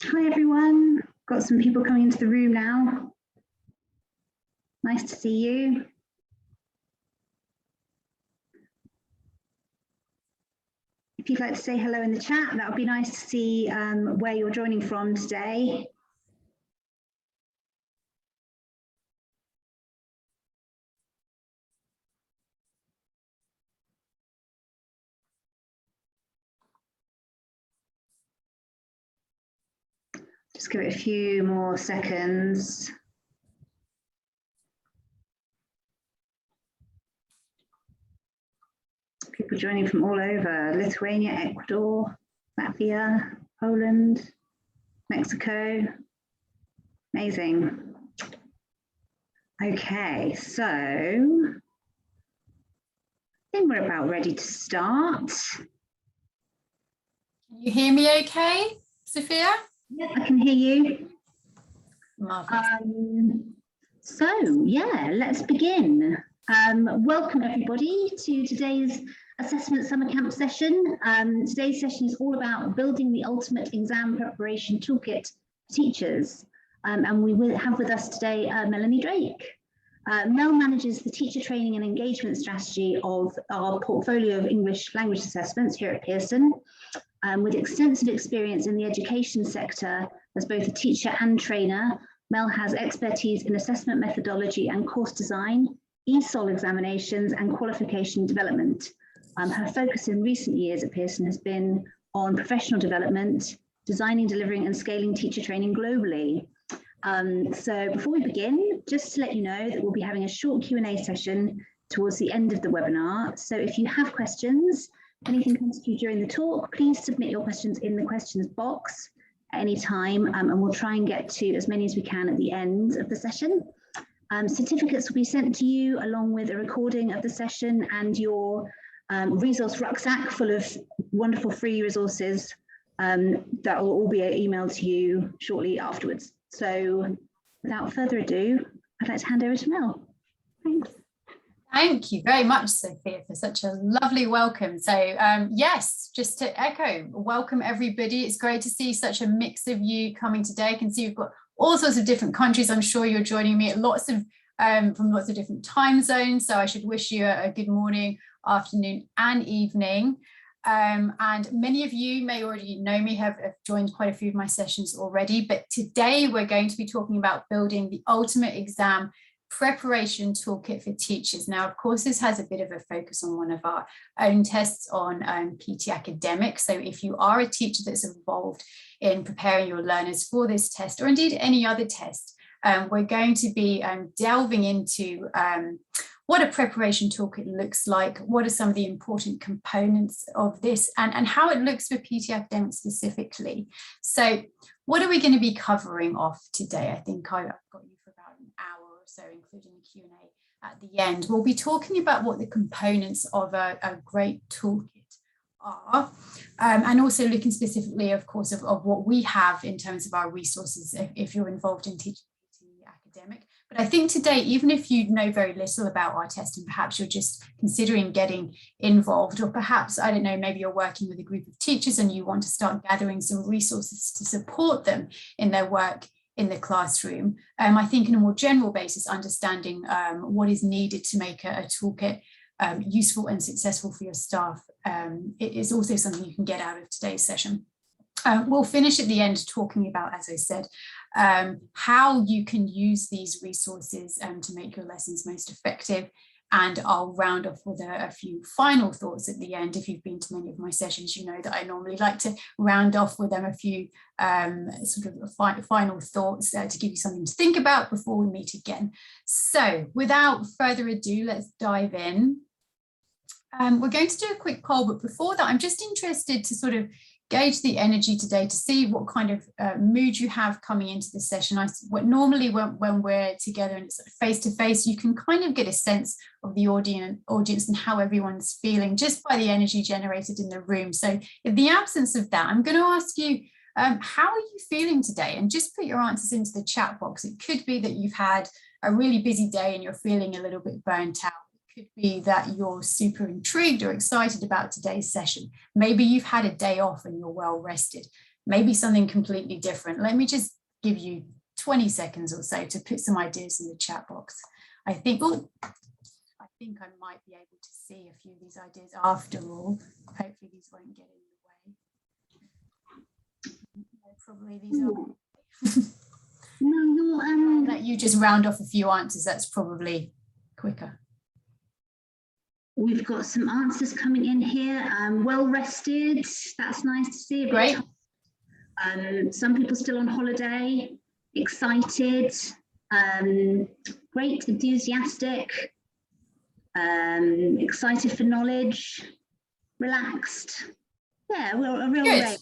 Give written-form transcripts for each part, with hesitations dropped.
Hi everyone, got some people coming into the room now. Nice to see you. If you'd like to say hello in the chat, that would be nice to see where you're joining from today. Just give it a few more seconds. People joining from all over: Lithuania, Ecuador, Latvia, Poland, Mexico. Amazing. Okay, so I think we're about ready to start. Can you hear me okay, Sophia? Yeah, I can hear you. Marvelous. So yeah, let's begin. Welcome everybody to today's assessment summer camp session. Today's session is all about building the ultimate exam preparation toolkit for teachers. And we will have with us today Melanie Drake. Mel manages the teacher training and engagement strategy of our portfolio of English language assessments here at Pearson. With extensive experience in the education sector as both a teacher and trainer, Mel has expertise in assessment methodology and course design, ESOL examinations and qualification development. Her focus in recent years at Pearson has been on professional development, designing, delivering and scaling teacher training globally. So before we begin, just to let you know that we'll be having a short Q&A session towards the end of the webinar. So if you have questions, anything comes to you during the talk, please submit your questions in the questions box at any time, and we'll try and get to as many as we can at the end of the session. Certificates will be sent to you along with a recording of the session and your resource rucksack full of wonderful free resources that will all be emailed to you shortly afterwards. So without further ado, I'd like to hand over to Mel. Thanks. Thank you very much, Sophia, for such a lovely welcome. So yes, just to echo, welcome everybody. It's great to see such a mix of you coming today. I can see we've got all sorts of different countries. I'm sure you're joining me at from lots of different time zones. So I should wish you a good morning, afternoon and evening. And many of you may already know me, have joined quite a few of my sessions already, but today we're going to be talking about building the ultimate exam preparation toolkit for teachers. Now, of course, this has a bit of a focus on one of our own tests on PTE Academic. So if you are a teacher that's involved in preparing your learners for this test, or indeed any other test, we're going to be delving into what a preparation toolkit looks like, what are some of the important components of this, and how it looks for PTE Academic specifically. So what are we going to be covering off today? I think I've got you for about an hour or so, including the Q&A at the end. We'll be talking about what the components of a great toolkit are, and also looking specifically, of course, of what we have in terms of our resources if you're involved in teaching PTE Academic. But I think today, even if you know very little about our test and perhaps you're just considering getting involved, or perhaps, I don't know, maybe you're working with a group of teachers and you want to start gathering some resources to support them in their work in the classroom. I think on a more general basis, understanding what is needed to make a toolkit useful and successful for your staff, it is also something you can get out of today's session. We'll finish at the end talking about, as I said, how you can use these resources to make your lessons most effective. And I'll round off with a few final thoughts at the end. If you've been to many of my sessions, you know that I normally like to round off with a few sort of final thoughts to give you something to think about before we meet again. So without further ado, let's dive in. We're going to do a quick poll, but before that, I'm just interested to sort of gauge the energy today to see what kind of mood you have coming into the session. Normally when we're together and it's face to face, you can kind of get a sense of the audience and how everyone's feeling just by the energy generated in the room. So in the absence of that, I'm going to ask you, how are you feeling today? And just put your answers into the chat box. It could be that you've had a really busy day and you're feeling a little bit burnt out. Could be that you're super intrigued or excited about today's session. Maybe you've had a day off and you're well rested. maybe something completely different. Let me just give you 20 seconds or so to put some ideas in the chat box. I think I might be able to see a few of these ideas after all. Hopefully these won't get in the way. No, probably these are. No, I'll let you just round off a few answers. That's probably quicker. We've got some answers coming in here. Well rested. That's nice to see. Great. Some people still on holiday. Excited. Great. Enthusiastic. Excited for knowledge. Relaxed. Yeah, we're a real Good.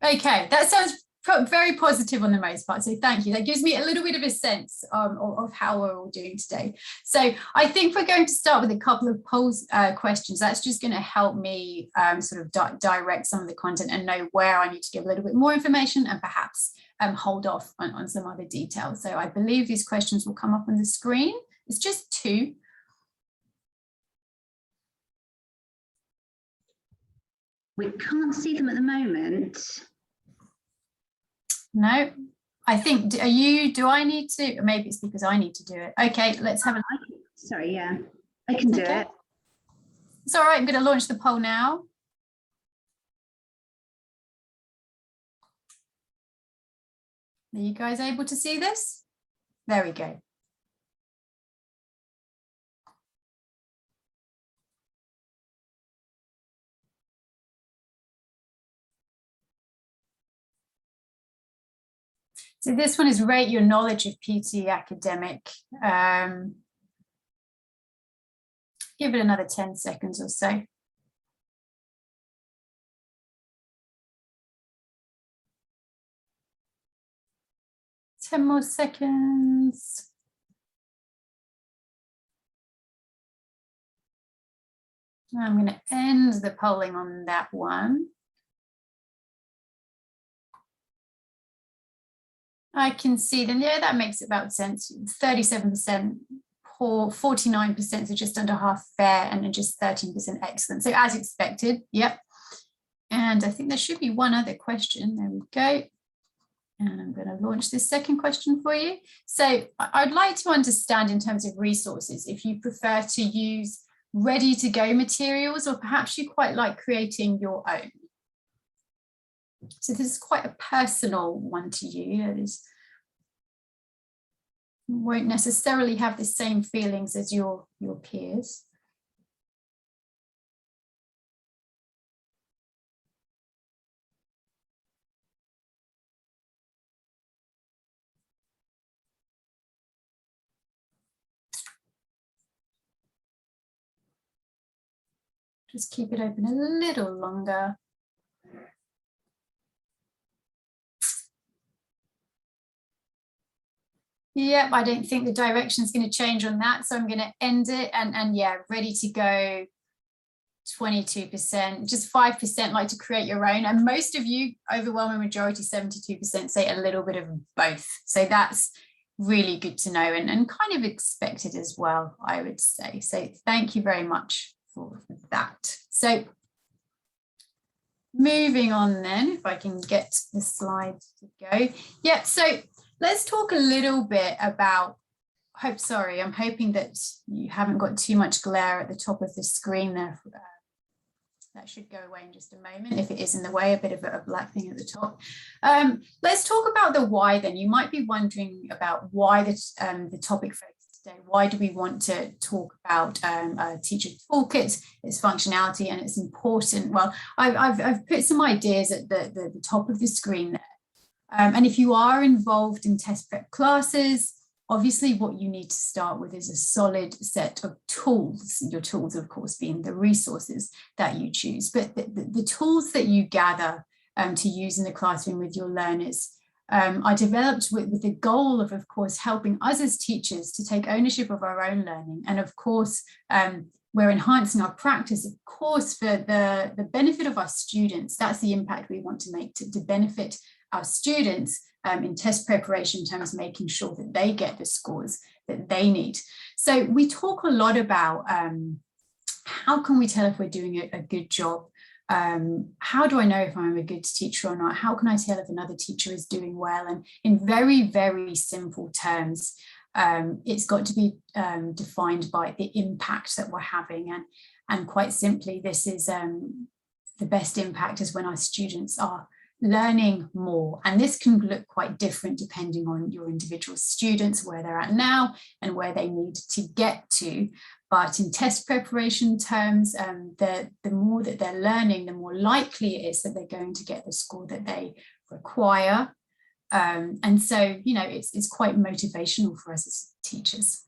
Okay, that sounds very positive on the most part, so thank you. That gives me a little bit of a sense of how we're all doing today. So I think we're going to start with a couple of polls questions. That's just going to help me sort of direct some of the content and know where I need to give a little bit more information and perhaps hold off on some other details. So I believe these questions will come up on the screen. It's just 2. We can't see them at the moment. No, I think, do I need to, maybe it's because I need to do it. Okay, let's have a look. Sorry, yeah, I can do it. It's all right, I'm going to launch the poll now. Are you guys able to see this? There we go. So this one is rate your knowledge of PTE Academic. Give it another 10 seconds or so. Ten more seconds. I'm going to end the polling on that one. I can see then, yeah, that makes about sense. 37% poor, 49%, so just under half fair, and then just 13% excellent. So as expected, yep. And I think there should be one other question. There we go. And I'm going to launch this second question for you. So I'd like to understand in terms of resources, if you prefer to use ready to go materials, or perhaps you quite like creating your own. So this is quite a personal one to you. It is, won't necessarily have the same feelings as your peers. Just keep it open a little longer. Yep, I don't think the direction is going to change on that. So I'm going to end it and yeah, ready to go 22%, just 5% like to create your own. And most of you, overwhelming majority, 72% say a little bit of both. So that's really good to know and kind of expected as well, I would say. So thank you very much for that. So moving on then, if I can get the slides to go. Yeah, so let's talk a little bit about, I'm hoping that you haven't got too much glare at the top of the screen there. That should go away in just a moment. If it is in the way, a bit of a black thing at the top. Let's talk about the why then. You might be wondering about why the topic focus today. Why do we want to talk about a teacher toolkit, its functionality and its important? Well, I've put some ideas at the top of the screen there. And if you are involved in test prep classes, obviously what you need to start with is a solid set of tools. Your tools, of course, being the resources that you choose, but the tools that you gather to use in the classroom with your learners are developed with the goal of course, helping us as teachers to take ownership of our own learning. And of course, we're enhancing our practice, of course, for the benefit of our students. That's the impact we want to make to benefit our students in test preparation in terms of making sure that they get the scores that they need. So we talk a lot about how can we tell if we're doing a good job How do I know if I'm a good teacher or not? How can I tell if another teacher is doing well? And in very, very simple terms, it's got to be defined by the impact that we're having. And quite simply, this is the best impact is when our students are learning more. And this can look quite different depending on your individual students, where they're at now and where they need to get to. But in test preparation terms, the more that they're learning, the more likely it is that they're going to get the score that they require. And so, you know, it's quite motivational for us as teachers.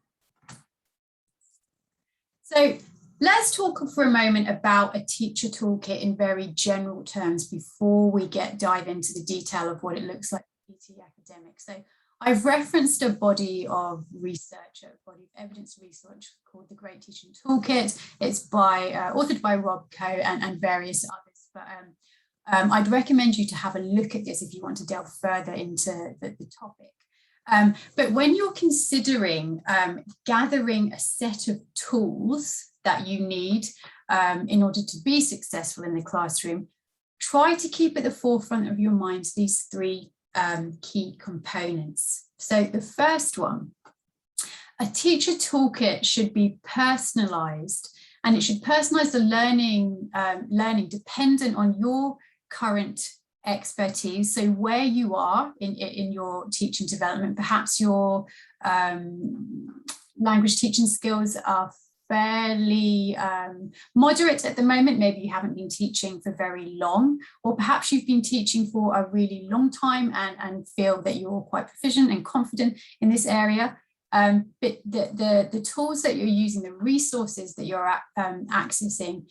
So let's talk for a moment about a teacher toolkit in very general terms before we dive into the detail of what it looks like for PTE Academic. So I've referenced a body of research, a body of evidence research called the Great Teaching Toolkit. It's authored by Rob Coe and various others. But I'd recommend you to have a look at this if you want to delve further into the topic. But when you're considering gathering a set of tools that you need in order to be successful in the classroom, try to keep at the forefront of your mind these three key components. So the first one, a teacher toolkit should be personalized, and it should personalize the learning dependent on your current expertise. So where you are in your teaching development, perhaps your language teaching skills are fairly moderate at the moment. Maybe you haven't been teaching for very long, or perhaps you've been teaching for a really long time and feel that you're quite proficient and confident in this area. But the tools that you're using, the resources that you're accessing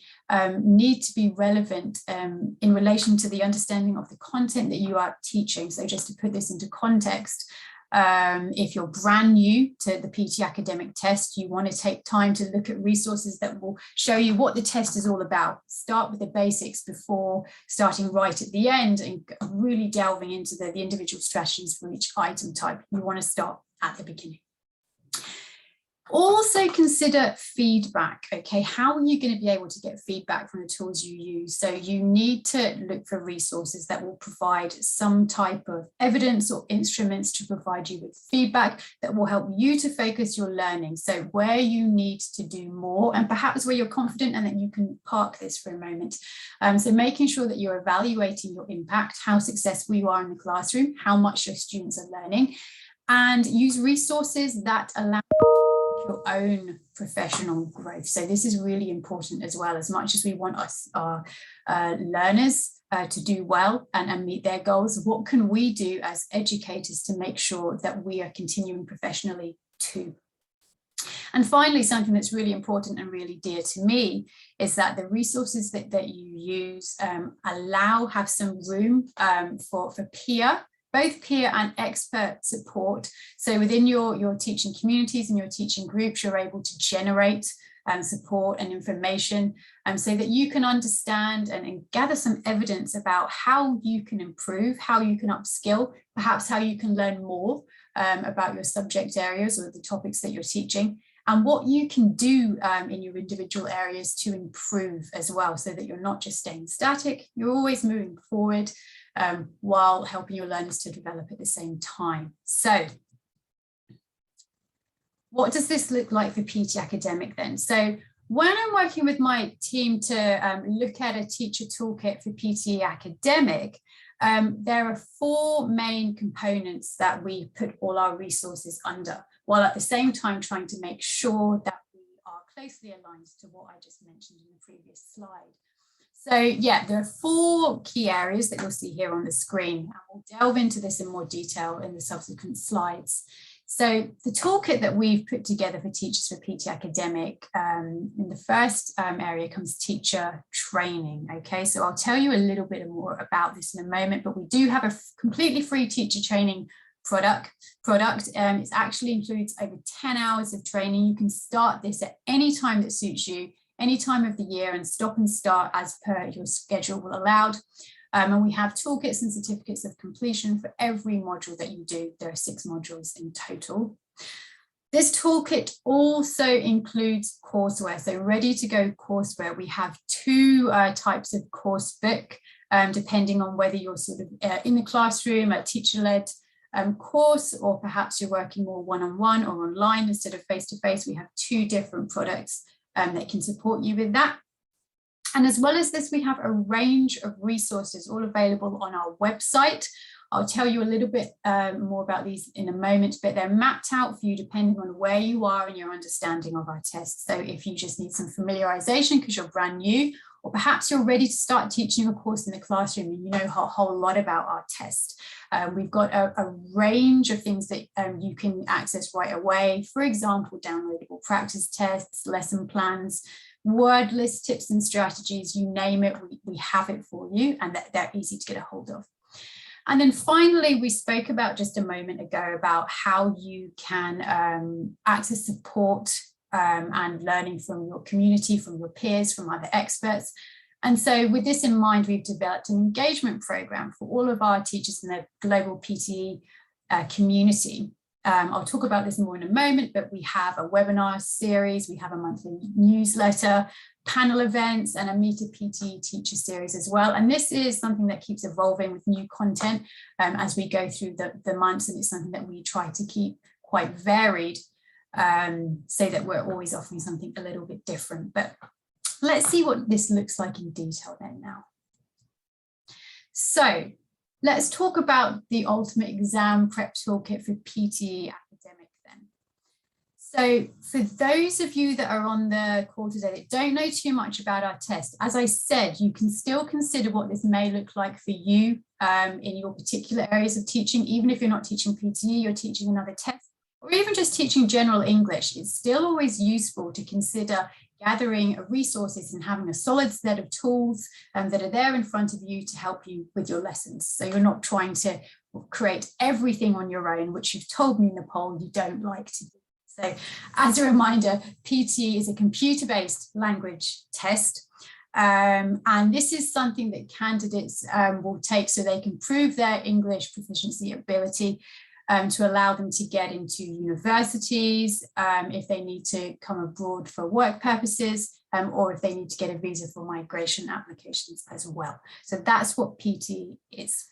need to be relevant in relation to the understanding of the content that you are teaching. So just to put this into context, if you're brand new to the PTE Academic test, you want to take time to look at resources that will show you what the test is all about. Start with the basics before starting right at the end and really delving into the individual strategies for each item type. You want to start at the beginning. Also consider feedback. Okay, how are you going to be able to get feedback from the tools you use? So you need to look for resources that will provide some type of evidence or instruments to provide you with feedback that will help you to focus your learning. So where you need to do more, and perhaps where you're confident and that you can park this for a moment. So making sure that you're evaluating your impact, how successful you are in the classroom, how much your students are learning, and use resources that allow your own professional growth. So this is really important as well. As much as we want our learners to do well and meet their goals, what can we do as educators to make sure that we are continuing professionally too? And finally, something that's really important and really dear to me is that the resources that you use have some room for both peer and expert support. So within your teaching communities and your teaching groups, you're able to generate support and information so that you can understand and gather some evidence about how you can improve, how you can upskill, perhaps how you can learn more about your subject areas or the topics that you're teaching, and what you can do in your individual areas to improve as well, so that you're not just staying static, you're always moving forward while helping your learners to develop at the same time. So what does this look like for PTE Academic then? So when I'm working with my team to look at a teacher toolkit for PTE Academic, there are four main components that we put all our resources under, while at the same time trying to make sure that we are closely aligned to what I just mentioned in the previous slide. So yeah, there are four key areas that you'll see here on the screen, and we'll delve into this in more detail in the subsequent slides. So the toolkit that we've put together for teachers for PTE Academic, in the first area comes teacher training. Okay, so I'll tell you a little bit more about this in a moment, but we do have a completely free teacher training product. It actually includes over 10 hours of training. You can start this at any time that suits you, any time of the year, and stop and start as per your schedule will allow. And we have toolkits and certificates of completion for every module that you do. There are 6 modules in total. This toolkit also includes courseware, so ready-to-go courseware. We have two types of course book, depending on whether you're sort of in the classroom, a teacher-led course, or perhaps you're working more one-on-one or online instead of face-to-face. We have two different products that can support you with that. And as well as this, we have a range of resources all available on our website. I'll tell you a little bit more about these in a moment, but they're mapped out for you depending on where you are in your understanding of our test. So if you just need some familiarization because you're brand new, or perhaps you're ready to start teaching a course in the classroom and you know a whole lot about our test, we've got a range of things that you can access right away. For example, downloadable practice tests, lesson plans, word list, tips and strategies, you name it, we have it for you, and they're easy to get a hold of. And then finally, we spoke about just a moment ago about how you can access support and learning from your community, from your peers, from other experts. And so with this in mind, we've developed an engagement program for all of our teachers in the global PTE community. I'll talk about this more in a moment, but we have a webinar series, we have a monthly newsletter, panel events, and a Meet a PTE teacher series as well. And this is something that keeps evolving with new content as we go through the months, and it's something that we try to keep quite varied so that we're always offering something a little bit different. But let's see what this looks like in detail then now. So let's talk about the ultimate exam prep toolkit for PTE Academic then. So for those of you that are on the call today that don't know too much about our test, as I said, you can still consider what this may look like for you in your particular areas of teaching. Even if you're not teaching PTE, you're teaching another test, or even just teaching general English, it's still always useful to consider gathering resources and having a solid set of tools that are there in front of you to help you with your lessons. So you're not trying to create everything on your own, which you've told me in the poll you don't like to do. So as a reminder, PTE is a computer-based language test. And this is something that candidates will take so they can prove their English proficiency ability to allow them to get into universities, if they need to come abroad for work purposes, or if they need to get a visa for migration applications as well. So that's what PTE is.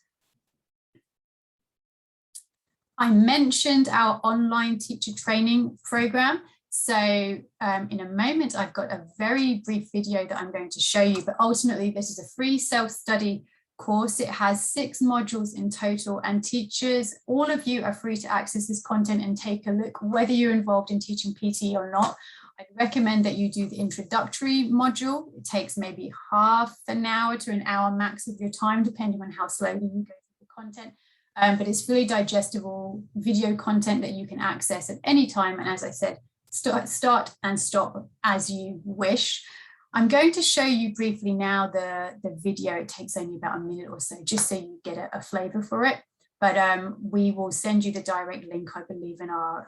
I mentioned our online teacher training program. So in a moment, I've got a very brief video that I'm going to show you, but ultimately this is a free self-study course. It has 6 modules in total, and teachers, all of you are free to access this content and take a look, whether you're involved in teaching PTE or not. I'd recommend that you do the introductory module. It takes maybe half an hour to an hour max of your time, depending on how slowly you go through the content. But it's fully digestible video content that you can access at any time. And as I said, start and stop as you wish. I'm going to show you briefly now the video. It takes only about a minute or so, just so you get a flavour for it. But we will send you the direct link, I believe, in our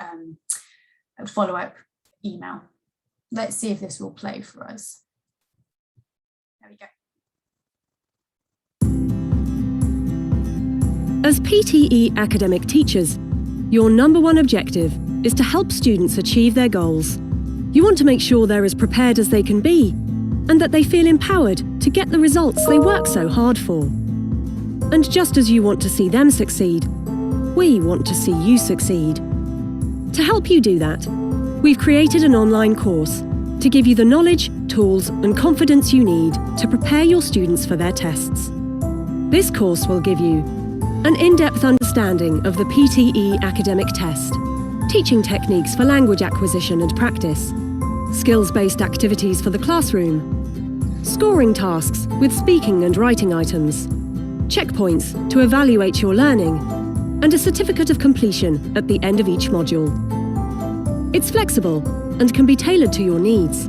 follow-up email. Let's see if this will play for us. There we go. As PTE academic teachers, your number one objective is to help students achieve their goals. You want to make sure they're as prepared as they can be, and that they feel empowered to get the results they work so hard for. And just as you want to see them succeed, we want to see you succeed. To help you do that, we've created an online course to give you the knowledge, tools, and confidence you need to prepare your students for their tests. This course will give you an in-depth understanding of the PTE academic test, teaching techniques for language acquisition and practice, skills-based activities for the classroom, scoring tasks with speaking and writing items, checkpoints to evaluate your learning, and a certificate of completion at the end of each module. It's flexible and can be tailored to your needs.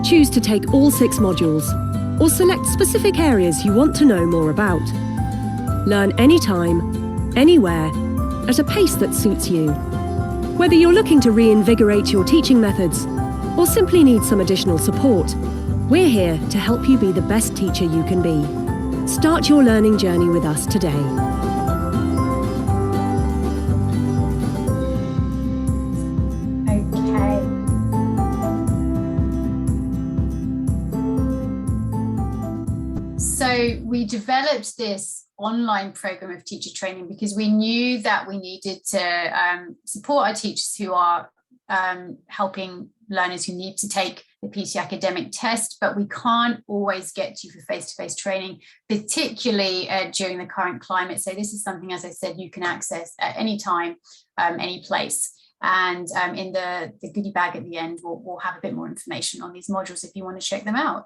Choose to take all 6 modules, or select specific areas you want to know more about. Learn anytime, anywhere, at a pace that suits you. Whether you're looking to reinvigorate your teaching methods or simply need some additional support, we're here to help you be the best teacher you can be. Start your learning journey with us today. So we developed this online program of teacher training because we knew that we needed to support our teachers who are helping learners who need to take the PTE Academic test, but we can't always get to you for face-to-face training, particularly during the current climate. So this is something, as I said, you can access at any time, any place. And in the goodie bag at the end, we'll have a bit more information on these modules if you want to check them out.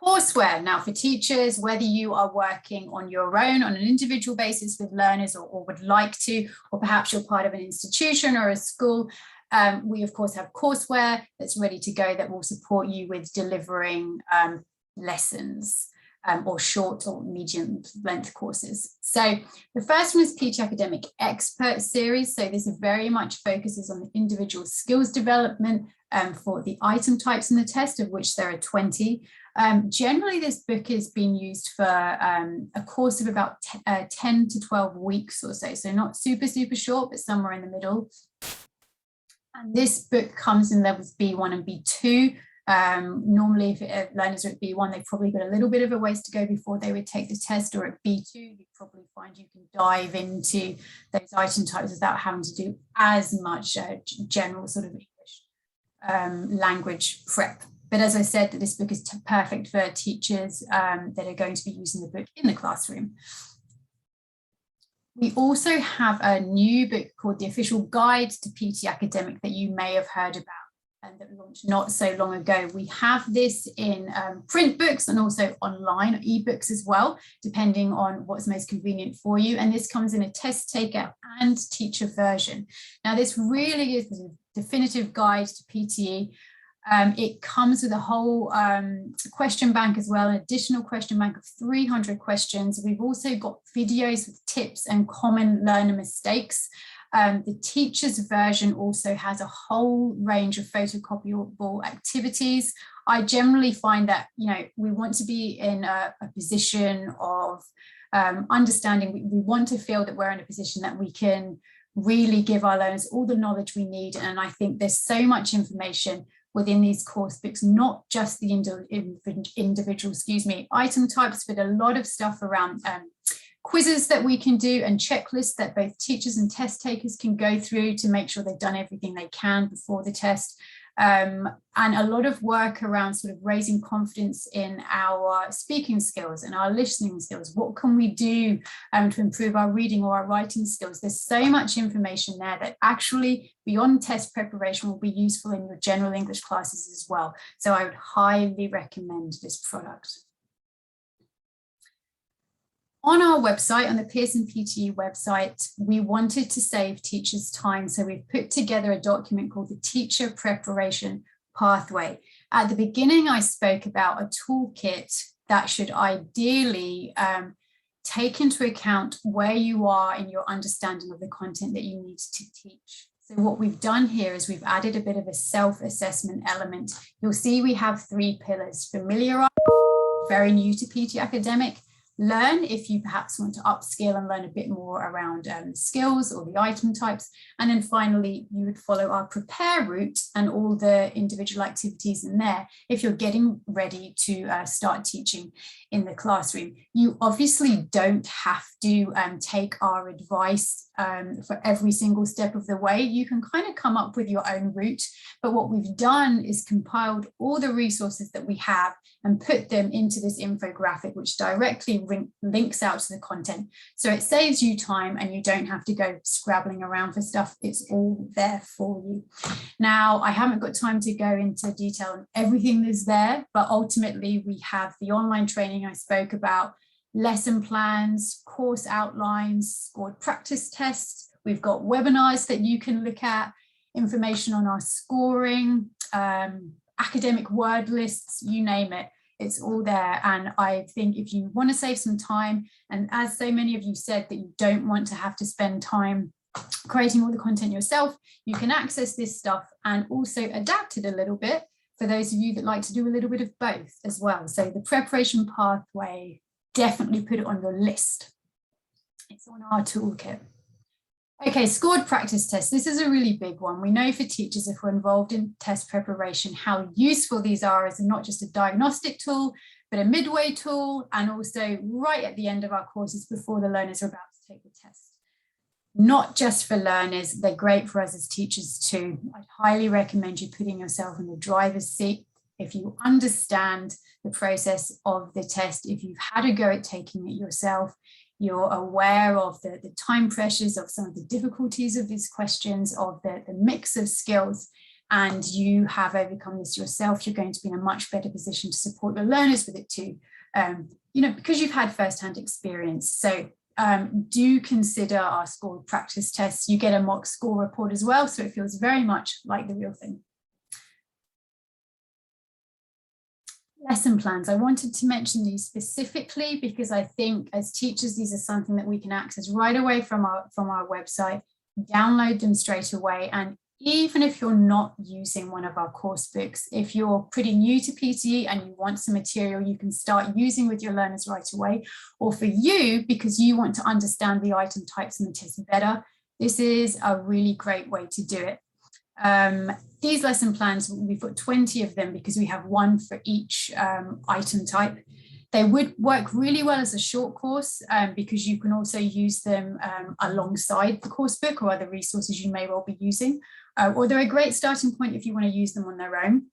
Courseware. Now for teachers, whether you are working on your own on an individual basis with learners or would like to, or perhaps you're part of an institution or a school, we of course have courseware that's ready to go that will support you with delivering lessons or short or medium length courses. So the first one is PTE Academic Expert Series. So this very much focuses on the individual skills development for the item types in the test, of which there are 20. Generally, this book is being used for a course of about 10 to 12 weeks or so not super short, but somewhere in the middle. And this book comes in levels B1 and B2. Normally, if learners are at B1, they've probably got a little bit of a ways to go before they would take the test, or at B2, you probably find you can dive into those item types without having to do as much general sort of English language prep. But as I said, this book is perfect for teachers that are going to be using the book in the classroom. We also have a new book called The Official Guide to PTE Academic that you may have heard about and that launched not so long ago. We have this in print books and also online ebooks as well, depending on what's most convenient for you. And this comes in a test taker and teacher version. Now, this really is the definitive guide to PTE. It comes with a whole question bank as well, an additional question bank of 300 questions. We've also got videos with tips and common learner mistakes. The teacher's version also has a whole range of photocopyable activities. I generally find that, we want to be in a position of understanding. We want to feel that we're in a position that we can really give our learners all the knowledge we need. And I think there's so much information within these course books, not just the individual, item types, but a lot of stuff around quizzes that we can do and checklists that both teachers and test takers can go through to make sure they've done everything they can before the test. And a lot of work around sort of raising confidence in our speaking skills and our listening skills. What can we do to improve our reading or our writing skills? There's so much information there that actually beyond test preparation will be useful in your general English classes as well. So I would highly recommend this product. On our website, on the Pearson PTE website, we wanted to save teachers time. So we've put together a document called the Teacher Preparation Pathway. At the beginning, I spoke about a toolkit that should ideally take into account where you are in your understanding of the content that you need to teach. So what we've done here is we've added a bit of a self-assessment element. You'll see we have 3 pillars: familiarize, very new to PTE Academic; learn, if you perhaps want to upskill and learn a bit more around skills or the item types. And then finally, you would follow our prepare route and all the individual activities in there if you're getting ready to start teaching in the classroom. You obviously don't have to take our advice for every single step of the way. You can kind of come up with your own route. But what we've done is compiled all the resources that we have and put them into this infographic, which directly links out to the content. So it saves you time and you don't have to go scrabbling around for stuff. It's all there for you. Now, I haven't got time to go into detail on everything that's there, but ultimately we have the online training I spoke about, lesson plans, course outlines, scored practice tests. We've got webinars that you can look at, information on our scoring, academic word lists, you name it, it's all there. And I think if you want to save some time, and as so many of you said that you don't want to have to spend time creating all the content yourself, you can access this stuff and also adapt it a little bit for those of you that like to do a little bit of both as well. So the preparation pathway, definitely put it on your list. It's on our toolkit. Okay, scored practice tests. This is a really big one. We know for teachers, if we're involved in test preparation, how useful these are as not just a diagnostic tool, but a midway tool, and also right at the end of our courses before the learners are about to take the test. Not just for learners, they're great for us as teachers too. I'd highly recommend you putting yourself in the driver's seat. If you understand the process of the test, if you've had a go at taking it yourself, you're aware of the time pressures, of some of the difficulties of these questions, of the mix of skills, and you have overcome this yourself, you're going to be in a much better position to support your learners with it too, because you've had first-hand experience. So do consider our score practice tests. You get a mock score report as well, so it feels very much like the real thing. Lesson plans. I wanted to mention these specifically because I think as teachers, these are something that we can access right away from our website, download them straight away. And even if you're not using one of our course books, if you're pretty new to PTE and you want some material you can start using with your learners right away, or for you, because you want to understand the item types and the test better, this is a really great way to do it. These lesson plans, we've got 20 of them because we have one for each item type. They would work really well as a short course because you can also use them alongside the course book or other resources you may well be using. Or they're a great starting point if you want to use them on their own.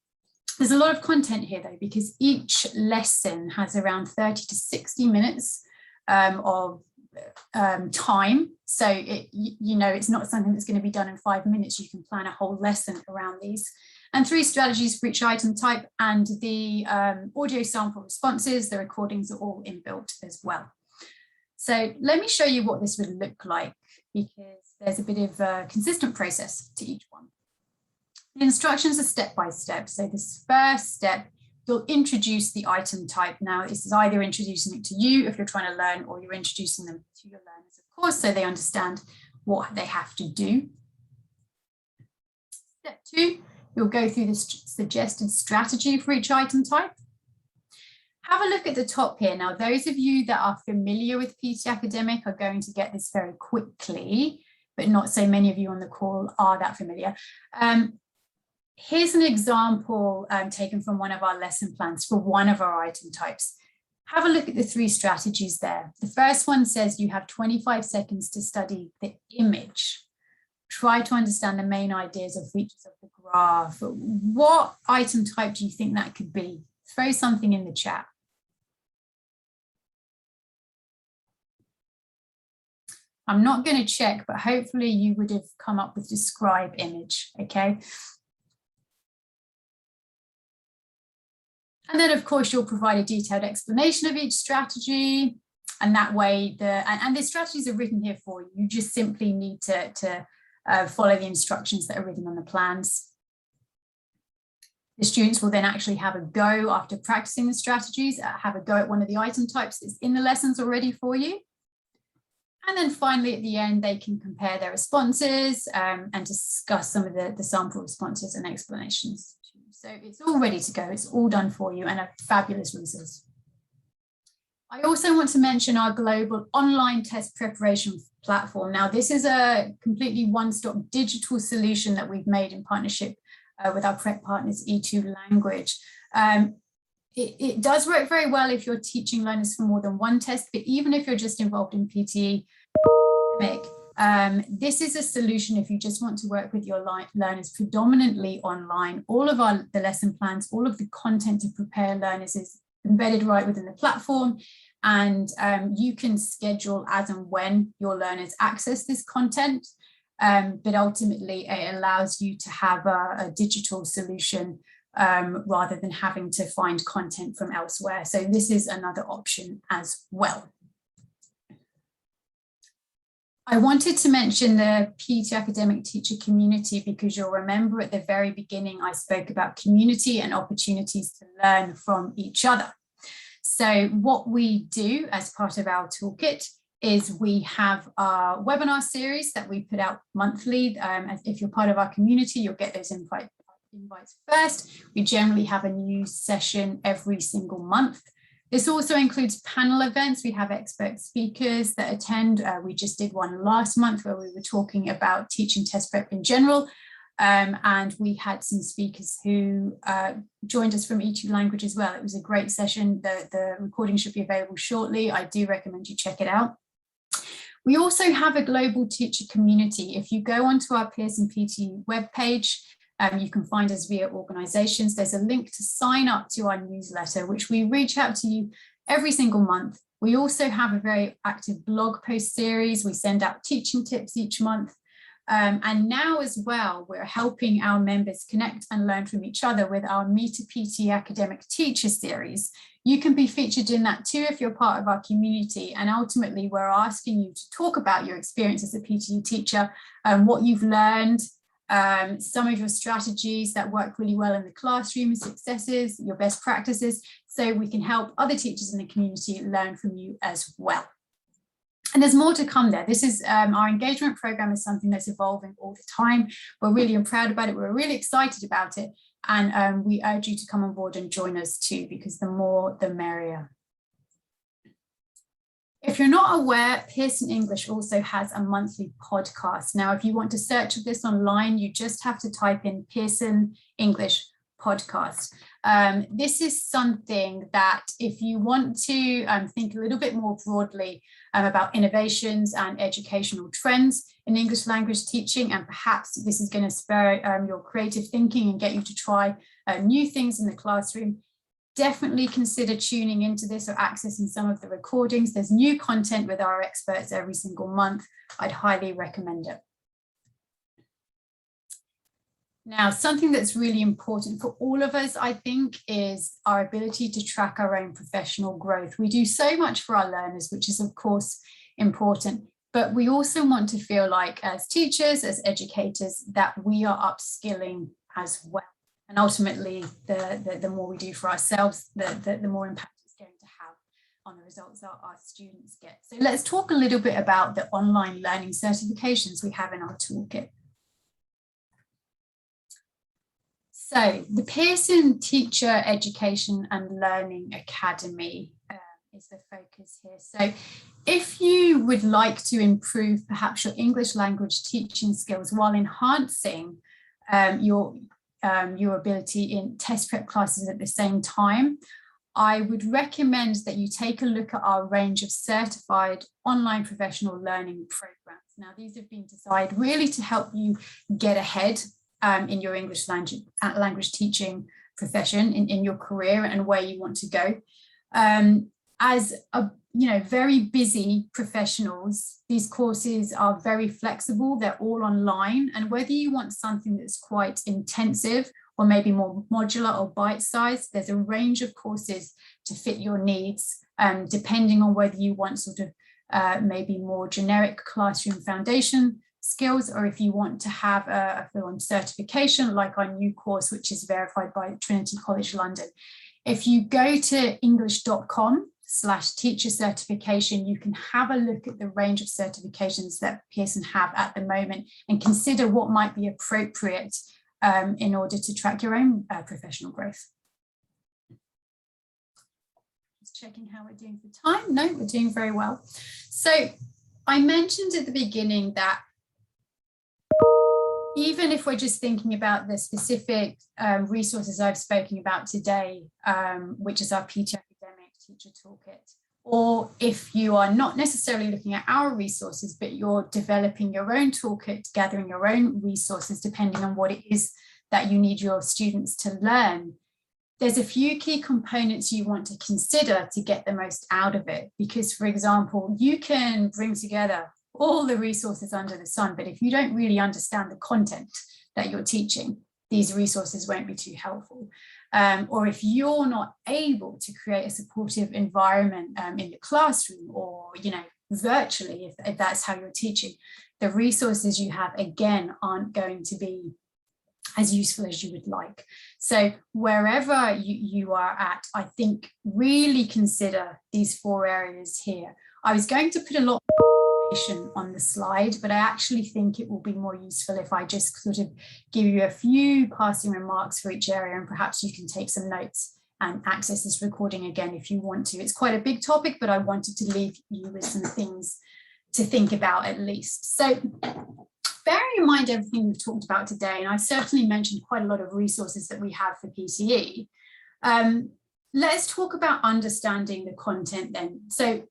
There's a lot of content here though, because each lesson has around 30 to 60 minutes of time. So it's not something that's going to be done in 5 minutes. You can plan a whole lesson around these. And 3 strategies for each item type, and the audio sample responses, the recordings are all inbuilt as well. So let me show you what this would look like, because there's a bit of a consistent process to each one. The instructions are step by step. So this first step, you'll introduce the item type. Now, this is either introducing it to you if you're trying to learn, or you're introducing them to your learners, of course, so they understand what they have to do. Step 2, you'll go through the suggested strategy for each item type. Have a look at the top here. Now, those of you that are familiar with PTE Academic are going to get this very quickly, but not so many of you on the call are that familiar. Here's an example taken from one of our lesson plans for one of our item types. Have a look at the 3 strategies there. The first one says you have 25 seconds to study the image. Try to understand the main ideas or features of the graph. What item type do you think that could be? Throw something in the chat. I'm not going to check, but hopefully you would have come up with describe image, okay? And then, of course, you'll provide a detailed explanation of each strategy. And that way, and the strategies are written here for you. You just simply need to follow the instructions that are written on the plans. The students will then actually have a go after practicing the strategies, have a go at one of the item types that's in the lessons already for you. And then finally, at the end, they can compare their responses and discuss some of the sample responses and explanations. So it's all ready to go. It's all done for you, and a fabulous resource. I also want to mention our global online test preparation platform. Now, this is a completely one-stop digital solution that we've made in partnership with our prep partners, E2 Language. It does work very well if you're teaching learners for more than one test, but even if you're just involved in PTE Academic, this is a solution if you just want to work with your learners predominantly online. All of the lesson plans, all of the content to prepare learners is embedded right within the platform, and you can schedule as and when your learners access this content, but ultimately it allows you to have a digital solution rather than having to find content from elsewhere. So this is another option as well. I wanted to mention the PTE Academic teacher community because you'll remember at the very beginning I spoke about community and opportunities to learn from each other. So what we do as part of our toolkit is we have our webinar series that we put out monthly. If you're part of our community, you'll get those invites first. We generally have a new session every single month. This also includes panel events. We have expert speakers that attend. We just did one last month where we were talking about teaching test prep in general. And we had some speakers who joined us from each language as well. It was a great session. The recording should be available shortly. I do recommend you check it out. We also have a global teacher community. If you go onto our Pearson PTE webpage, you can find us via organisations. There's a link to sign up to our newsletter, which we reach out to you every single month. We also have a very active blog post series. We send out teaching tips each month. And now as well, we're helping our members connect and learn from each other with our Meet a PTE Academic Teacher series. You can be featured in that too if you're part of our community. And ultimately, we're asking you to talk about your experience as a PTE teacher, what you've learned, some of your strategies that work really well in the classroom, successes, your best practices, so we can help other teachers in the community learn from you as well. And there's more to come there. This is our engagement program is something that's evolving all the time. We're really proud about it. We're really excited about it. And we urge you to come on board and join us too, because the more, the merrier. If you're not aware, Pearson English also has a monthly podcast. Now, if you want to search this online, you just have to type in Pearson English podcast. This is something that if you want to think a little bit more broadly about innovations and educational trends in English language teaching, and perhaps this is going to spur your creative thinking and get you to try new things in the classroom, definitely consider tuning into this or accessing some of the recordings. There's new content with our experts every single month. I'd highly recommend it. Now, something that's really important for all of us, I think, is our ability to track our own professional growth. We do so much for our learners, which is, of course, important, but we also want to feel like as teachers, as educators, that we are upskilling as well. And ultimately, the more we do for ourselves, the more impact it's going to have on the results that our students get. So let's talk a little bit about the online learning certifications we have in our toolkit. So the Pearson Teacher Education and Learning Academy is the focus here. So if you would like to improve perhaps your English language teaching skills while enhancing your ability in test prep classes at the same time, I would recommend that you take a look at our range of certified online professional learning programs. Now, these have been designed really to help you get ahead in your English language teaching profession, in your career and where you want to go. As very busy professionals, these courses are very flexible. They're all online, and whether you want something that's quite intensive or maybe more modular or bite-sized, there's a range of courses to fit your needs, depending on whether you want sort of maybe more generic classroom foundation skills, or if you want to have a full-on certification like our new course, which is verified by Trinity College London. If you go to english.com/teacher certification, you can have a look at the range of certifications that Pearson have at the moment and consider what might be appropriate in order to track your own professional growth. Just checking how we're doing for time. No, we're doing very well. So I mentioned at the beginning that even if we're just thinking about the specific resources I've spoken about today, which is our PTE Academic Teacher Toolkit, or if you are not necessarily looking at our resources, but you're developing your own toolkit, gathering your own resources, depending on what it is that you need your students to learn, there's a few key components you want to consider to get the most out of it. Because, for example, you can bring together all the resources under the sun, but if you don't really understand the content that you're teaching, these resources won't be too helpful. Or if you're not able to create a supportive environment in the classroom, or virtually, if that's how you're teaching, the resources you have, again, aren't going to be as useful as you would like. So wherever you are at, I think really consider these 4 areas here. I was going to put a lot on the slide, but I actually think it will be more useful if I just sort of give you a few passing remarks for each area, and perhaps you can take some notes and access this recording again if you want to. It's quite a big topic, but I wanted to leave you with some things to think about at least. So bearing in mind everything we've talked about today, and I've certainly mentioned quite a lot of resources that we have for PTE, let's talk about understanding the content then. So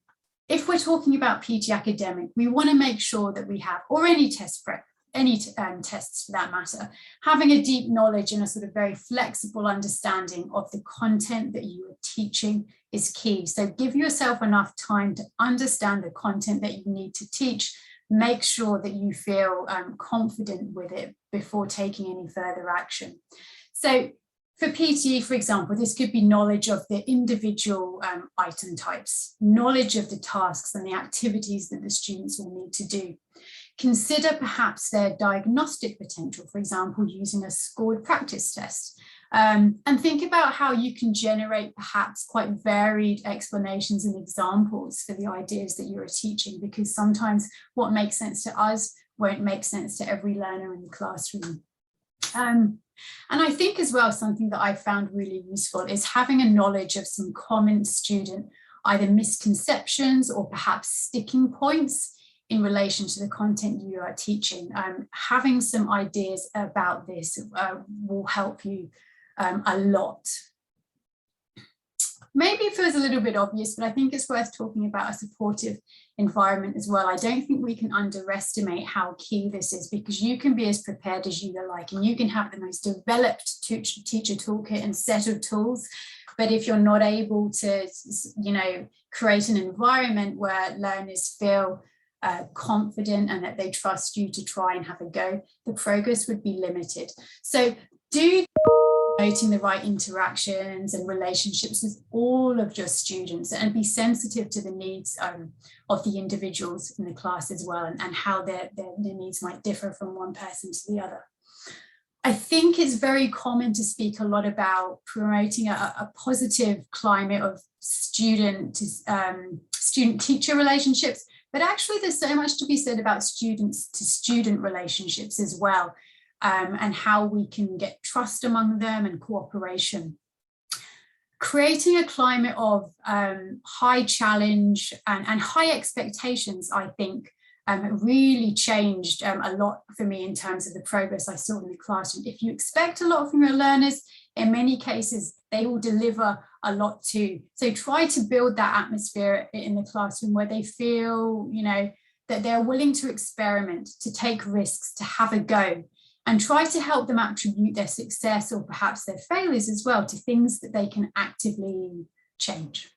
if we're talking about PTE Academic, we want to make sure that we have, or any test prep, any tests for that matter, having a deep knowledge and a sort of very flexible understanding of the content that you are teaching is key. So give yourself enough time to understand the content that you need to teach. Make sure that you feel confident with it before taking any further action. So for PTE, for example, this could be knowledge of the individual item types, knowledge of the tasks and the activities that the students will need to do. Consider perhaps their diagnostic potential, for example, using a scored practice test. And think about how you can generate perhaps quite varied explanations and examples for the ideas that you're teaching, because sometimes what makes sense to us won't make sense to every learner in the classroom. And I think as well, something that I found really useful is having a knowledge of some common student, either misconceptions or perhaps sticking points in relation to the content you are teaching. Having some ideas about this will help you a lot. Maybe it feels a little bit obvious, but I think it's worth talking about a supportive environment as well. I don't think we can underestimate how key this is, because you can be as prepared as you like, and you can have the most developed teacher toolkit and set of tools. But if you're not able to, create an environment where learners feel confident and that they trust you to try and have a go, the progress would be limited. So do promoting the right interactions and relationships with all of your students, and be sensitive to the needs of the individuals in the class as well, and how their needs might differ from one person to the other. I think it's very common to speak a lot about promoting a positive climate of student-teacher relationships, but actually there's so much to be said about students-to-student relationships as well. And how we can get trust among them and cooperation. Creating a climate of high challenge and high expectations, I think, really changed a lot for me in terms of the progress I saw in the classroom. If you expect a lot from your learners, in many cases, they will deliver a lot too. So try to build that atmosphere in the classroom where they feel, that they're willing to experiment, to take risks, to have a go. And try to help them attribute their success or perhaps their failures as well to things that they can actively change.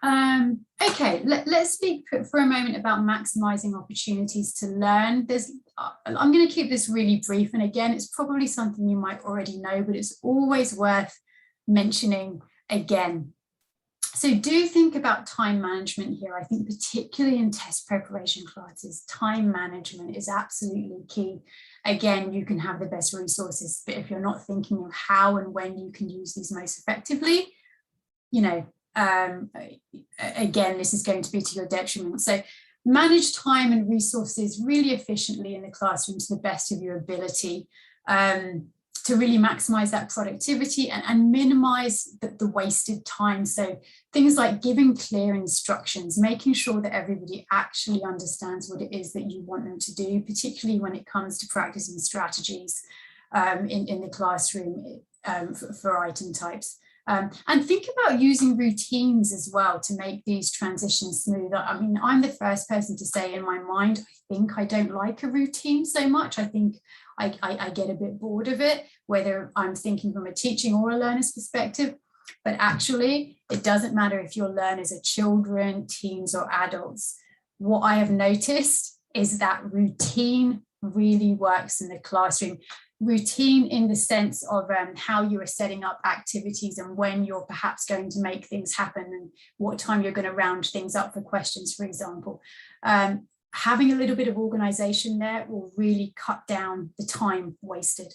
Okay, let's speak for a moment about maximizing opportunities to learn. I'm going to keep this really brief. And again, it's probably something you might already know, but it's always worth mentioning again. So do think about time management here. I think particularly in test preparation classes, time management is absolutely key. Again, you can have the best resources, but if you're not thinking of how and when you can use these most effectively, again, this is going to be to your detriment. So manage time and resources really efficiently in the classroom to the best of your ability. To really maximize that productivity and minimize the wasted time. So things like giving clear instructions, making sure that everybody actually understands what it is that you want them to do, particularly when it comes to practicing strategies in the classroom for item types. And think about using routines as well to make these transitions smoother. I mean, I'm the first person to say in my mind, I think I don't like a routine so much. I think I get a bit bored of it, whether I'm thinking from a teaching or a learner's perspective. But actually, it doesn't matter if your learners are children, teens, or adults. What I have noticed is that routine really works in the classroom. Routine in the sense of how you are setting up activities and when you're perhaps going to make things happen and what time you're going to round things up for questions, for example. Having a little bit of organization there will really cut down the time wasted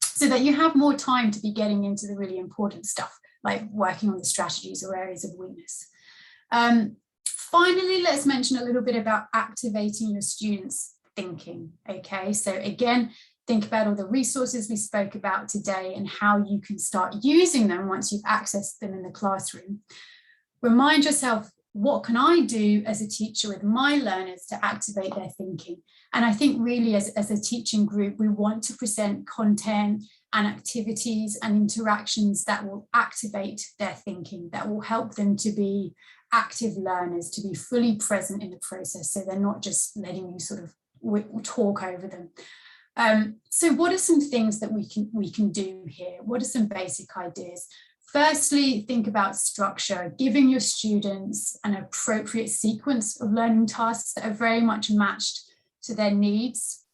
so that you have more time to be getting into the really important stuff, like working on the strategies or areas of weakness. Finally, let's mention a little bit about activating your students' thinking. Okay, so again, think about all the resources we spoke about today and how you can start using them once you've accessed them in the classroom. Remind yourself what can I do as a teacher with my learners to activate their thinking? And I think really as a teaching group, we want to present content and activities and interactions that will activate their thinking, that will help them to be active learners, to be fully present in the process, so they're not just letting you sort of talk over them. So what are some things that we can do here? What are some basic ideas? Firstly, think about structure, giving your students an appropriate sequence of learning tasks that are very much matched to their needs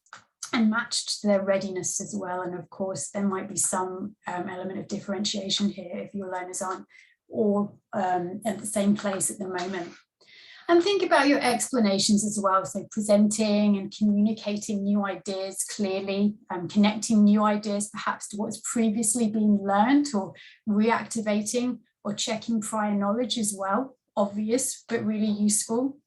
and matched to their readiness as well. And of course, there might be some element of differentiation here if your learners aren't all at the same place at the moment. And think about your explanations as well. So presenting and communicating new ideas clearly, connecting new ideas perhaps to what's previously been learned, or reactivating or checking prior knowledge as well. Obvious, but really useful.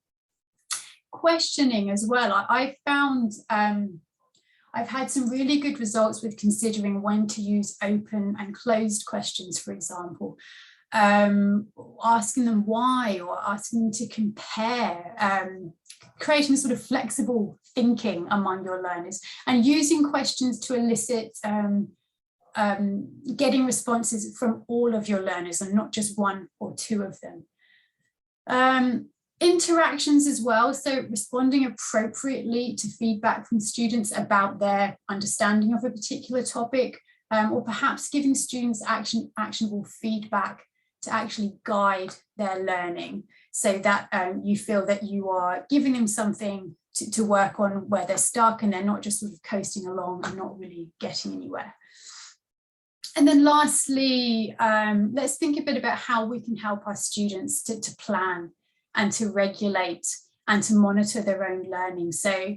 Questioning as well. I found I've had some really good results with considering when to use open and closed questions, for example. Asking them why, or asking them to compare, creating sort of flexible thinking among your learners, and using questions to elicit getting responses from all of your learners and not just one or two of them. Interactions as well, so responding appropriately to feedback from students about their understanding of a particular topic, or perhaps giving students actionable feedback to actually guide their learning, so that you feel that you are giving them something to work on where they're stuck and they're not just sort of coasting along and not really getting anywhere. And then lastly, let's think a bit about how we can help our students to plan and to regulate and to monitor their own learning. So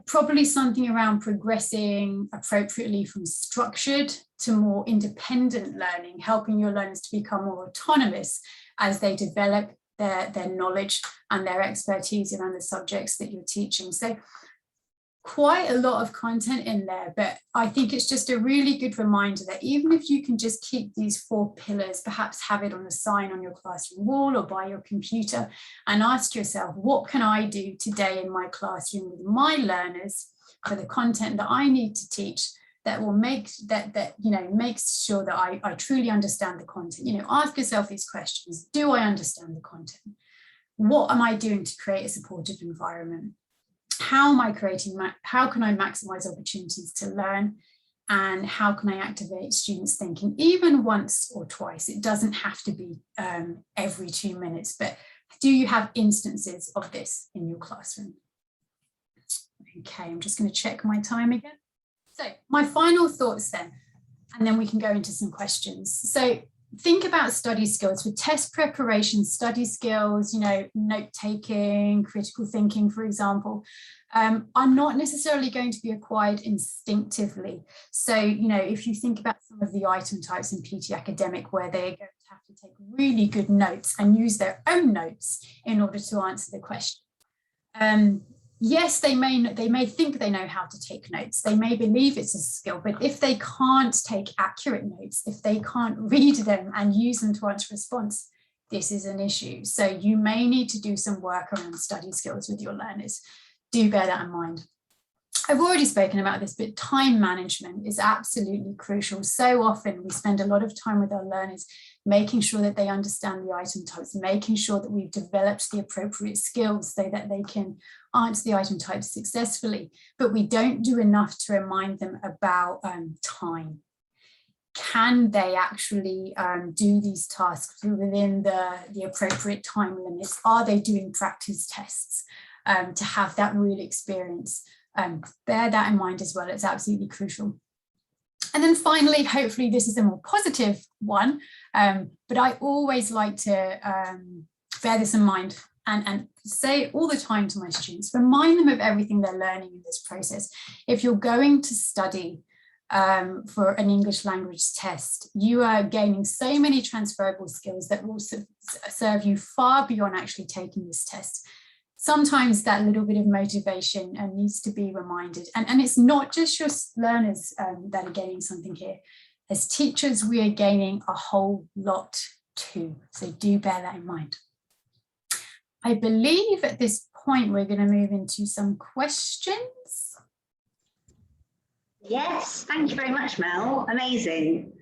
probably something around progressing appropriately from structured to more independent learning, helping your learners to become more autonomous as they develop their knowledge and their expertise around the subjects that you're teaching. So quite a lot of content in there, but I think it's just a really good reminder that even if you can just keep these 4 pillars, perhaps have it on a sign on your classroom wall or by your computer, and ask yourself, what can I do today in my classroom with my learners for the content that I need to teach that will make makes sure that I truly understand the content. Ask yourself these questions. Do I understand the content? What am I doing to create a supportive environment? How am I how can I maximize opportunities to learn? And how can I activate students' thinking, even once or twice? It doesn't have to be every 2 minutes, but do you have instances of this in your classroom? Okay, I'm just going to check my time again. So my final thoughts then, and then we can go into some questions. So think about study skills. For test preparation, study skills, note-taking, critical thinking, for example, are not necessarily going to be acquired instinctively. So, if you think about some of the item types in PTE Academic, where they're going to have to take really good notes and use their own notes in order to answer the question. Yes, they may think they know how to take notes. They may believe it's a skill, but if they can't take accurate notes, if they can't read them and use them to answer response, this is an issue. So you may need to do some work around study skills with your learners. Do bear that in mind. I've already spoken about this, but time management is absolutely crucial. So often we spend a lot of time with our learners making sure that they understand the item types, making sure that we've developed the appropriate skills so that they can answer the item types successfully, but we don't do enough to remind them about time. Can they actually do these tasks within the appropriate time limits? Are they doing practice tests to have that real experience? Bear that in mind as well. It's absolutely crucial. And then finally, hopefully this is a more positive one, but I always like to bear this in mind and say all the time to my students, remind them of everything they're learning in this process. If you're going to study for an English language test, you are gaining so many transferable skills that will serve you far beyond actually taking this test. Sometimes that little bit of motivation needs to be reminded. And it's not just your learners that are gaining something here. As teachers, we are gaining a whole lot too. So do bear that in mind. I believe at this point we're going to move into some questions. Yes, thank you very much, Mel. Amazing.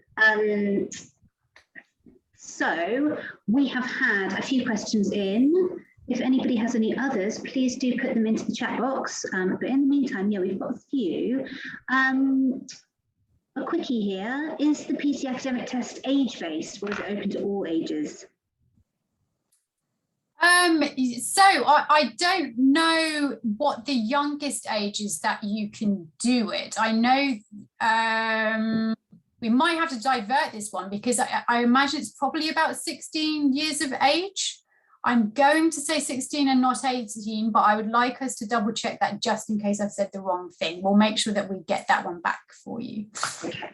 So we have had a few questions in. If anybody has any others, please do put them into the chat box. But in the meantime, yeah, we've got a few. A quickie here, is the PTE Academic test age-based or is it open to all ages? So I don't know what the youngest age is that you can do it. I know we might have to divert this one because I imagine it's probably about 16 years of age. I'm going to say 16 and not 18, but I would like us to double check that just in case I've said the wrong thing. We'll make sure that we get that one back for you. Okay.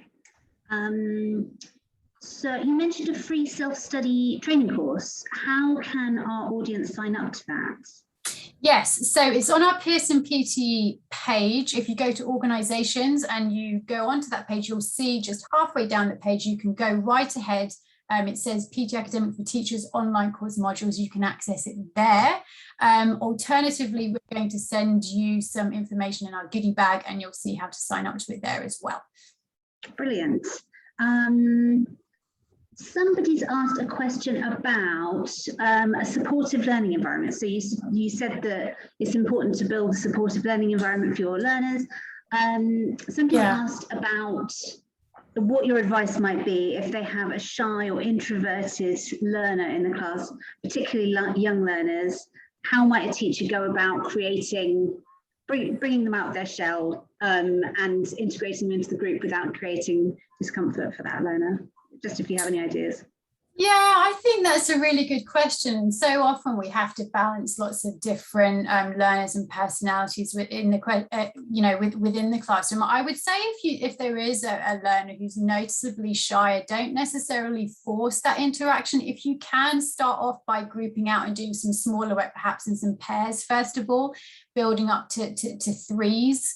So you mentioned a free self-study training course. How can our audience sign up to that? Yes, so it's on our Pearson PTE page. If you go to organisations and you go onto that page, you'll see just halfway down the page, you can go right ahead. It says PTE Academic for Teachers online course modules. You can access it there. Alternatively, we're going to send you some information in our goodie bag and you'll see how to sign up to it there as well. Brilliant. Somebody's asked a question about a supportive learning environment. So you said that it's important to build a supportive learning environment for your learners. Somebody asked about what your advice might be if they have a shy or introverted learner in the class, particularly young learners. How might a teacher go about bringing them out of their shell and integrating them into the group without creating discomfort for that learner? Just if you have any ideas. Yeah, I think that's a really good question. So often we have to balance lots of different learners and personalities within the within the classroom. I would say if there is a learner who's noticeably shy, don't necessarily force that interaction. If you can start off by grouping out and doing some smaller work, perhaps in some pairs first of all, building up to threes,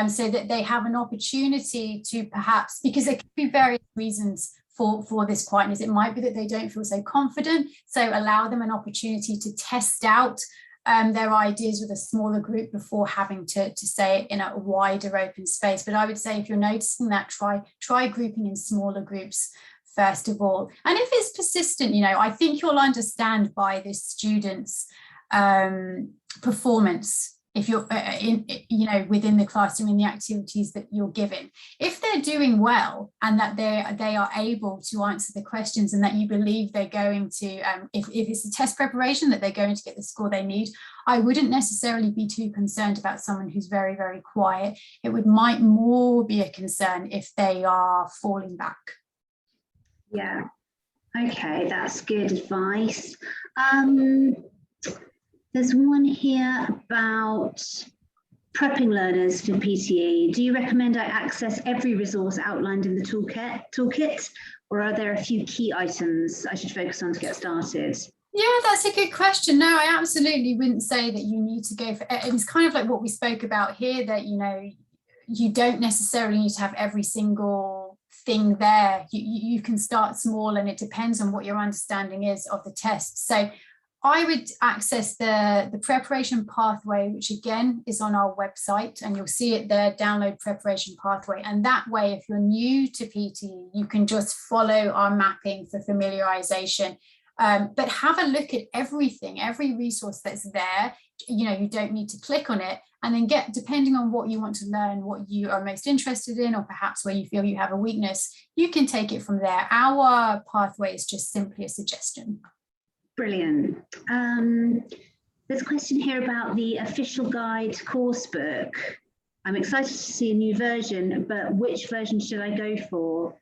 so that they have an opportunity to perhaps, because there could be various reasons for this quietness. It might be that they don't feel so confident, so allow them an opportunity to test out their ideas with a smaller group before having to say it in a wider open space. But I would say if you're noticing that, try grouping in smaller groups first of all. And if it's persistent, I think you'll understand by the student's performance if you're within the classroom in the activities that you're given. If they're doing well and that they are able to answer the questions and that you believe they're going to, if it's a test preparation, that they're going to get the score they need, I wouldn't necessarily be too concerned about someone who's very, very quiet. It might more be a concern if they are falling back. Yeah, okay, that's good advice. There's one here about prepping learners for PTE. Do you recommend I access every resource outlined in the toolkit, or are there a few key items I should focus on to get started? Yeah, that's a good question. No, I absolutely wouldn't say that you need to go for it. It's kind of like what we spoke about here, that, you don't necessarily need to have every single thing there. You can start small, and it depends on what your understanding is of the test. So I would access the preparation pathway, which again is on our website, and you'll see it there, download preparation pathway. And that way, if you're new to PTE, you can just follow our mapping for familiarization. But have a look at everything, every resource that's there. You don't need to click on it, and then depending on what you want to learn, what you are most interested in, or perhaps where you feel you have a weakness, you can take it from there. Our pathway is just simply a suggestion. Brilliant. There's a question here about the official guide course book. I'm excited to see a new version, but which version should I go for?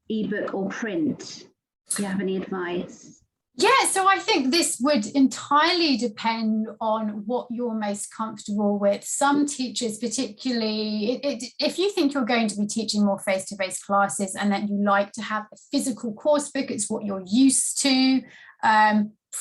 Ebook or print? Do you have any advice? Yeah, so I think this would entirely depend on what you're most comfortable with. Some teachers, particularly, if you think you're going to be teaching more face-to-face classes and that you like to have a physical course book, it's what you're used to,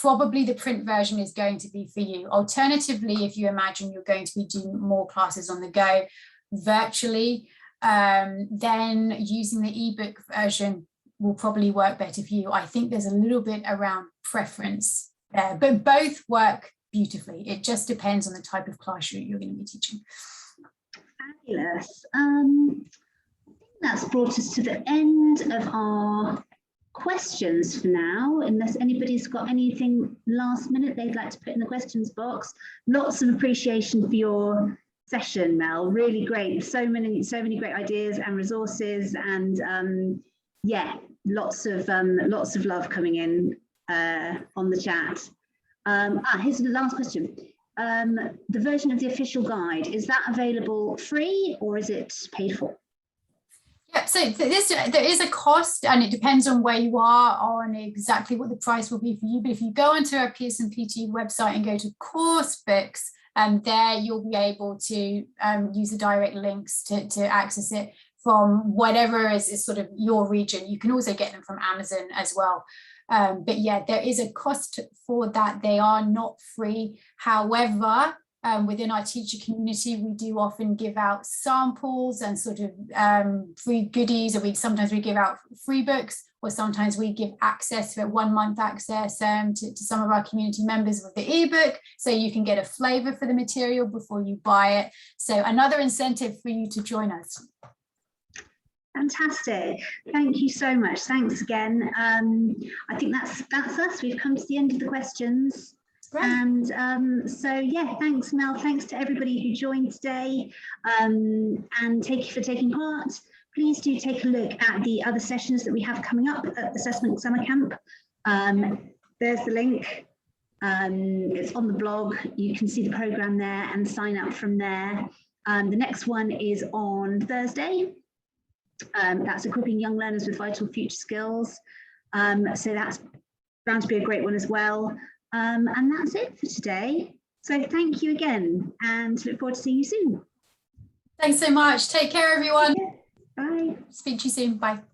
probably the print version is going to be for you. Alternatively, if you imagine you're going to be doing more classes on the go virtually, then using the ebook version will probably work better for you. I think there's a little bit around preference there, but both work beautifully. It just depends on the type of class you're going to be teaching. Fabulous. I think that's brought us to the end of our questions for now, unless anybody's got anything last minute they'd like to put in the questions box. Lots of appreciation for your session, Mel. Really great. So many great ideas and resources, and yeah, lots of love coming in on the chat. Here's the last question. The version of the official guide, is that available free or is it paid for? Yeah, so there is a cost, and it depends on where you are on exactly what the price will be for you. But if you go onto our Pearson PTE website and go to course books, there you'll be able to use the direct links to access it from whatever is sort of your region. You can also get them from Amazon as well. But yeah, there is a cost for that. They are not free. However, within our teacher community, we do often give out samples and sort of free goodies, or sometimes we give out free books, or sometimes we give access for 1 month access to some of our community members with the ebook, so you can get a flavor for the material before you buy it. So another incentive for you to join us. Fantastic. Thank you so much. Thanks again. I think that's us. We've come to the end of the questions. Great. And so yeah, thanks Mel, thanks to everybody who joined today, and thank you for taking part. Please do take a look at the other sessions that we have coming up at Assessment Summer Camp. There's the link. It's on the blog. You can see the programme there and sign up from there. The next one is on Thursday. That's equipping young learners with vital future skills. So that's bound to be a great one as well. And that's it for today. So thank you again, and look forward to seeing you soon. Thanks so much. Take care, everyone. Bye. Speak to you soon. Bye.